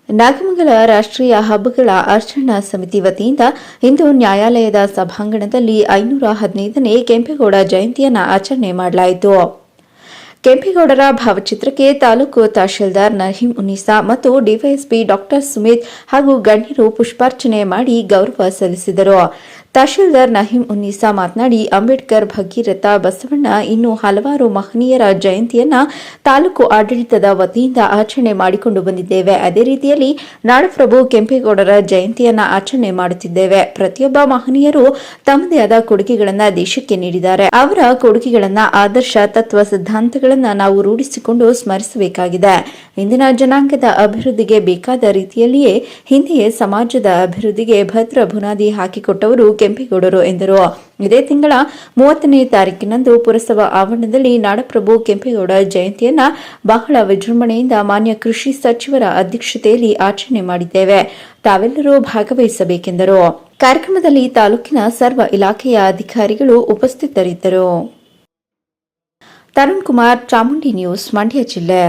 ನಾಗಮಂಗಲ ರಾಷ್ಟ್ರೀಯ ಹಬ್ಬಗಳ ಆಚರಣಾ ಸಮಿತಿ ವತಿಯಿಂದ ಇಂದು ನ್ಯಾಯಾಲಯದ ಸಭಾಂಗಣದಲ್ಲಿ 515ನೇ ಕೆಂಪೇಗೌಡ ಜಯಂತಿಯನ್ನು ಆಚರಣೆ ಮಾಡಲಾಯಿತು. ಕೆಂಪೇಗೌಡರ ಭಾವಚಿತ್ರಕ್ಕೆ ತಾಲೂಕು ತಹಶೀಲ್ದಾರ್ ನಹೀಂ ಉನ್ನಿಸಾ ಮತ್ತು ಡಿವೈಎಸ್ಪಿ ಡಾ ಸುಮಿತ್ ಹಾಗೂ ಗಣ್ಯರು ಪುಷ್ಪಾರ್ಚನೆ ಮಾಡಿ ಗೌರವ ಸಲ್ಲಿಸಿದರು. ತಹಶೀಲ್ದಾರ್ ನಹೀಂ ಉನ್ನಿಸಾ ಮಾತನಾಡಿ, ಅಂಬೇಡ್ಕರ್, ಭಗೀರಥ, ಬಸವಣ್ಣ ಇನ್ನೂ ಹಲವಾರು ಮಹನೀಯರ ಜಯಂತಿಯನ್ನ ತಾಲೂಕು ಆಡಳಿತದ ವತಿಯಿಂದ ಆಚರಣೆ ಮಾಡಿಕೊಂಡು ಬಂದಿದ್ದೇವೆ. ಅದೇ ರೀತಿಯಲ್ಲಿ ನಾಡಪ್ರಭು ಕೆಂಪೇಗೌಡರ ಜಯಂತಿಯನ್ನ ಆಚರಣೆ ಮಾಡುತ್ತಿದ್ದೇವೆ. ಪ್ರತಿಯೊಬ್ಬ ಮಹನೀಯರು ತಮ್ಮದೇ ಆದ ಕೊಡುಗೆಗಳನ್ನು ದೇಶಕ್ಕೆ ನೀಡಿದ್ದಾರೆ. ಅವರ ಕೊಡುಗೆಗಳನ್ನು, ಆದರ್ಶ, ತತ್ವ, ಸಿದ್ಧಾಂತಗಳನ್ನು ನಾವು ರೂಢಿಸಿಕೊಂಡು ಸ್ಮರಿಸಬೇಕಾಗಿದೆ. ಇಂದಿನ ಜನಾಂಗದ ಅಭಿವೃದ್ಧಿಗೆ ಬೇಕಾದ ರೀತಿಯಲ್ಲಿಯೇ ಹಿಂದೆಯೇ ಸಮಾಜದ ಅಭಿವೃದ್ಧಿಗೆ ಭದ್ರ ಬುನಾದಿ ಹಾಕಿಕೊಟ್ಟವರು ಕೆಂಪೇಗೌಡರು ಎಂದರು. ಇದೇ ತಿಂಗಳ 30ನೇ ತಾರೀಕಿನಂದು ಪುರಸಭಾ ಆವರಣದಲ್ಲಿ ನಾಡಪ್ರಭು ಕೆಂಪೇಗೌಡ ಜಯಂತಿಯನ್ನ ಬಹಳ ವಿಜೃಂಭಣೆಯಿಂದ ಮಾನ್ಯ ಕೃಷಿ ಸಚಿವರ ಅಧ್ಯಕ್ಷತೆಯಲ್ಲಿ ಆಚರಣೆ ಮಾಡಿದ್ದೇವೆ. ತಾವೆಲ್ಲರೂ ಭಾಗವಹಿಸಬೇಕೆಂದರು. ಕಾರ್ಯಕ್ರಮದಲ್ಲಿ ತಾಲೂಕಿನ ಸರ್ವ ಇಲಾಖೆಯ ಅಧಿಕಾರಿಗಳು ಉಪಸ್ಥಿತರಿದ್ದರು. ತರುಣ್ ಕುಮಾರ್, ಚಾಮುಂಡಿ ನ್ಯೂಸ್, ಮಂಡ್ಯ ಜಿಲ್ಲೆ.